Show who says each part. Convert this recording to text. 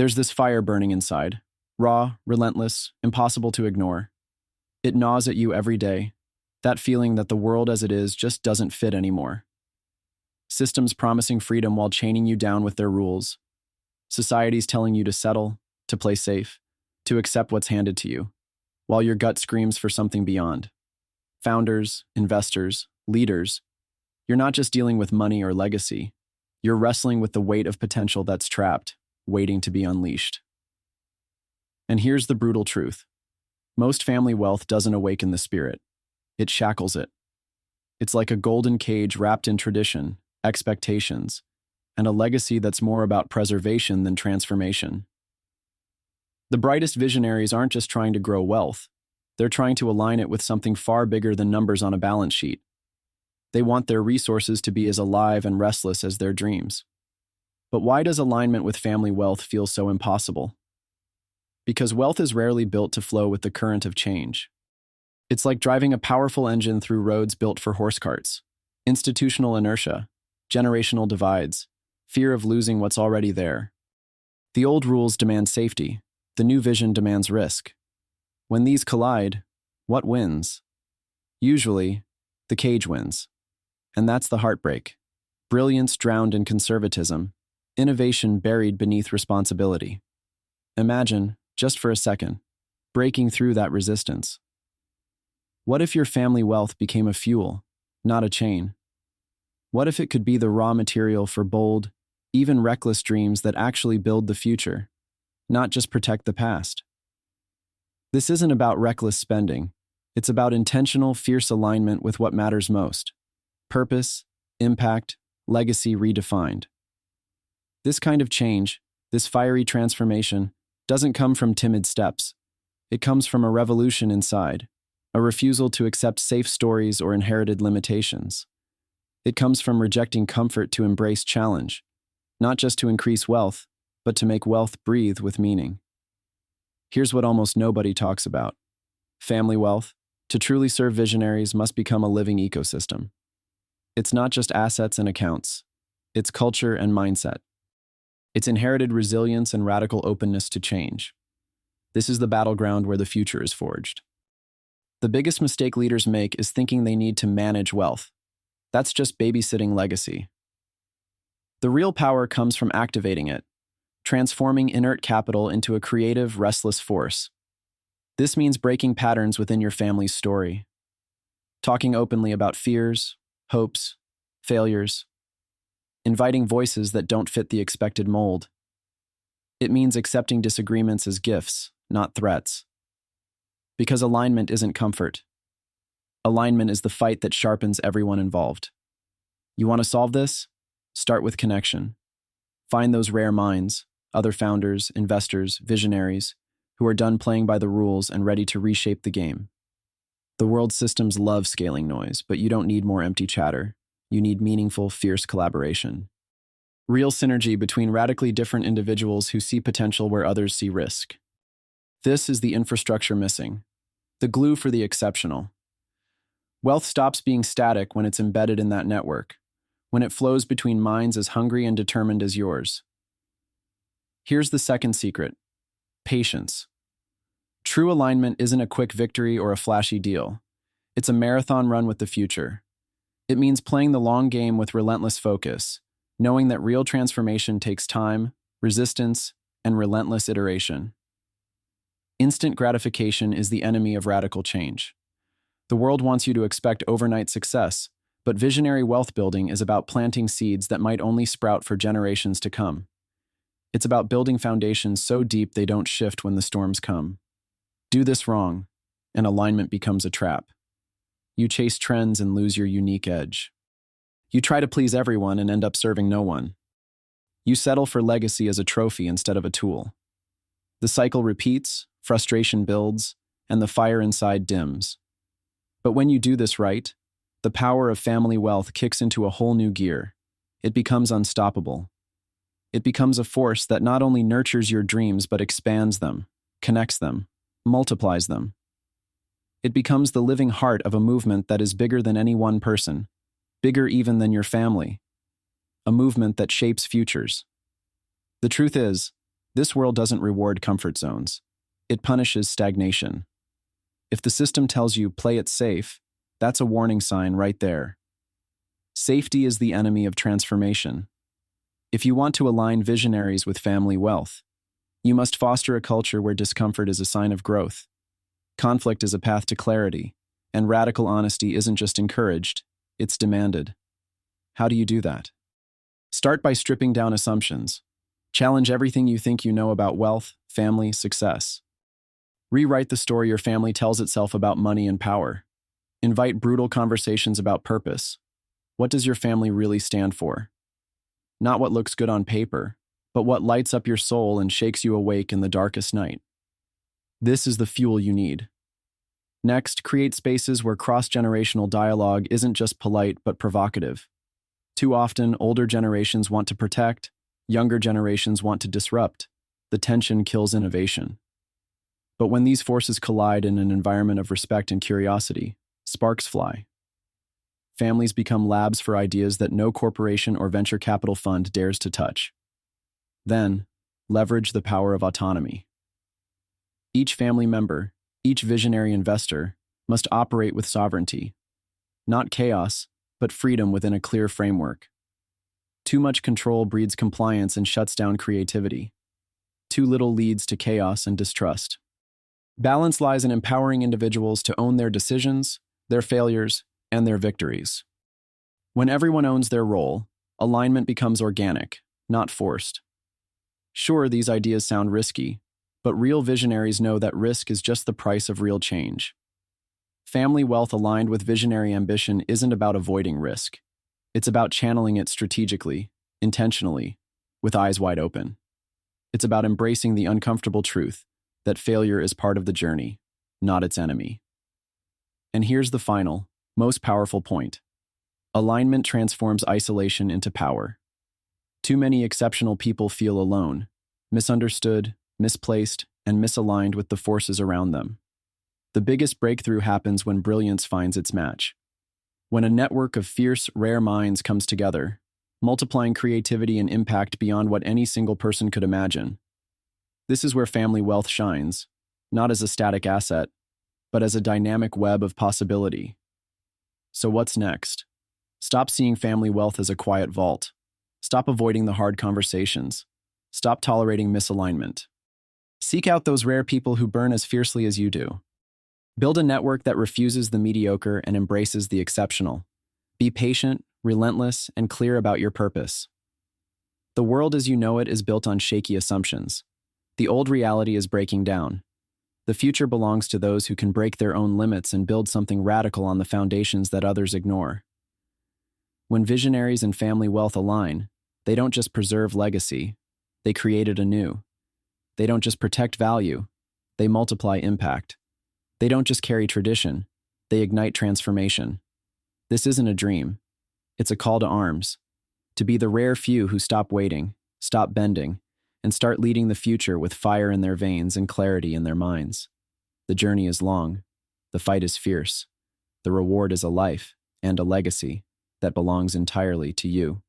Speaker 1: There's this fire burning inside, raw, relentless, impossible to ignore. It gnaws at you every day, that feeling that the world as it is just doesn't fit anymore. Systems promising freedom while chaining you down with their rules. Societies telling you to settle, to play safe, to accept what's handed to you, while your gut screams for something beyond. Founders, investors, leaders, you're not just dealing with money or legacy, you're wrestling with the weight of potential that's trapped, waiting to be unleashed. And here's the brutal truth. Most family wealth doesn't awaken the spirit. It shackles it. It's like a golden cage wrapped in tradition, expectations, and a legacy that's more about preservation than transformation. The brightest visionaries aren't just trying to grow wealth. They're trying to align it with something far bigger than numbers on a balance sheet. They want their resources to be as alive and restless as their dreams. But why does alignment with family wealth feel so impossible? Because wealth is rarely built to flow with the current of change. It's like driving a powerful engine through roads built for horse carts. Institutional inertia, generational divides, fear of losing what's already there. The old rules demand safety. The new vision demands risk. When these collide, what wins? Usually, the cage wins. And that's the heartbreak. Brilliance drowned in conservatism, innovation buried beneath responsibility. Imagine, just for a second, breaking through that resistance. What if your family wealth became a fuel, not a chain? What if it could be the raw material for bold, even reckless dreams that actually build the future, not just protect the past? This isn't about reckless spending. It's about intentional, fierce alignment with what matters most. Purpose, impact, legacy redefined. This kind of change, this fiery transformation, doesn't come from timid steps. It comes from a revolution inside, a refusal to accept safe stories or inherited limitations. It comes from rejecting comfort to embrace challenge, not just to increase wealth, but to make wealth breathe with meaning. Here's what almost nobody talks about. Family wealth, to truly serve visionaries, must become a living ecosystem. It's not just assets and accounts. It's culture and mindset. It's inherited resilience and radical openness to change. This is the battleground where the future is forged. The biggest mistake leaders make is thinking they need to manage wealth. That's just babysitting legacy. The real power comes from activating it, transforming inert capital into a creative, restless force. This means breaking patterns within your family's story, talking openly about fears, hopes, failures, inviting voices that don't fit the expected mold. It means accepting disagreements as gifts, not threats. Because alignment isn't comfort. Alignment is the fight that sharpens everyone involved. You want to solve this? Start with connection. Find those rare minds, other founders, investors, visionaries, who are done playing by the rules and ready to reshape the game. The world's systems love scaling noise, but you don't need more empty chatter. You need meaningful, fierce collaboration. Real synergy between radically different individuals who see potential where others see risk. This is the infrastructure missing, the glue for the exceptional. Wealth stops being static when it's embedded in that network, when it flows between minds as hungry and determined as yours. Here's the second secret: patience. True alignment isn't a quick victory or a flashy deal. It's a marathon run with the future. It means playing the long game with relentless focus, knowing that real transformation takes time, resistance, and relentless iteration. Instant gratification is the enemy of radical change. The world wants you to expect overnight success, but visionary wealth building is about planting seeds that might only sprout for generations to come. It's about building foundations so deep they don't shift when the storms come. Do this wrong, and alignment becomes a trap. You chase trends and lose your unique edge. You try to please everyone and end up serving no one. You settle for legacy as a trophy instead of a tool. The cycle repeats, frustration builds, and the fire inside dims. But when you do this right, the power of family wealth kicks into a whole new gear. It becomes unstoppable. It becomes a force that not only nurtures your dreams but expands them, connects them, multiplies them. It becomes the living heart of a movement that is bigger than any one person, bigger even than your family. A movement that shapes futures. The truth is, This world doesn't reward comfort zones. It punishes stagnation. If the system tells you play it safe, that's a warning sign right there. Safety is the enemy of transformation. If you want to align visionaries with family wealth, you must foster a culture where discomfort is a sign of growth, conflict is a path to clarity, and radical honesty isn't just encouraged, it's demanded. How do you do that? Start by stripping down assumptions. Challenge everything you think you know about wealth, family, success. Rewrite the story your family tells itself about money and power. Invite brutal conversations about purpose. What does your family really stand for? Not what looks good on paper, but what lights up your soul and shakes you awake in the darkest night. This is the fuel you need. Next, create spaces where cross-generational dialogue isn't just polite but provocative. Too often, older generations want to protect, younger generations want to disrupt. The tension kills innovation. But when these forces collide in an environment of respect and curiosity, sparks fly. Families become labs for ideas that no corporation or venture capital fund dares to touch. Then, leverage the power of autonomy. Each family member, each visionary investor, must operate with sovereignty. Not chaos, but freedom within a clear framework. Too much control breeds compliance and shuts down creativity. Too little leads to chaos and distrust. Balance lies in empowering individuals to own their decisions, their failures, and their victories. When everyone owns their role, alignment becomes organic, not forced. Sure, these ideas sound risky, but real visionaries know that risk is just the price of real change. Family wealth aligned with visionary ambition isn't about avoiding risk. It's about channeling it strategically, intentionally, with eyes wide open. It's about embracing the uncomfortable truth that failure is part of the journey, not its enemy. And here's the final, most powerful point. Alignment transforms isolation into power. Too many exceptional people feel alone, misunderstood, misplaced, and misaligned with the forces around them. The biggest breakthrough happens when brilliance finds its match. When a network of fierce, rare minds comes together, multiplying creativity and impact beyond what any single person could imagine. This is where family wealth shines, not as a static asset, but as a dynamic web of possibility. So what's next? Stop seeing family wealth as a quiet vault. Stop avoiding the hard conversations. Stop tolerating misalignment. Seek out those rare people who burn as fiercely as you do. Build a network that refuses the mediocre and embraces the exceptional. Be patient, relentless, and clear about your purpose. The world as you know it is built on shaky assumptions. The old reality is breaking down. The future belongs to those who can break their own limits and build something radical on the foundations that others ignore. When visionaries and family wealth align, they don't just preserve legacy, they create it anew. They don't just protect value, they multiply impact. They don't just carry tradition, they ignite transformation. This isn't a dream, it's a call to arms. To be the rare few who stop waiting, stop bending, and start leading the future with fire in their veins and clarity in their minds. The journey is long, the fight is fierce, the reward is a life and a legacy that belongs entirely to you.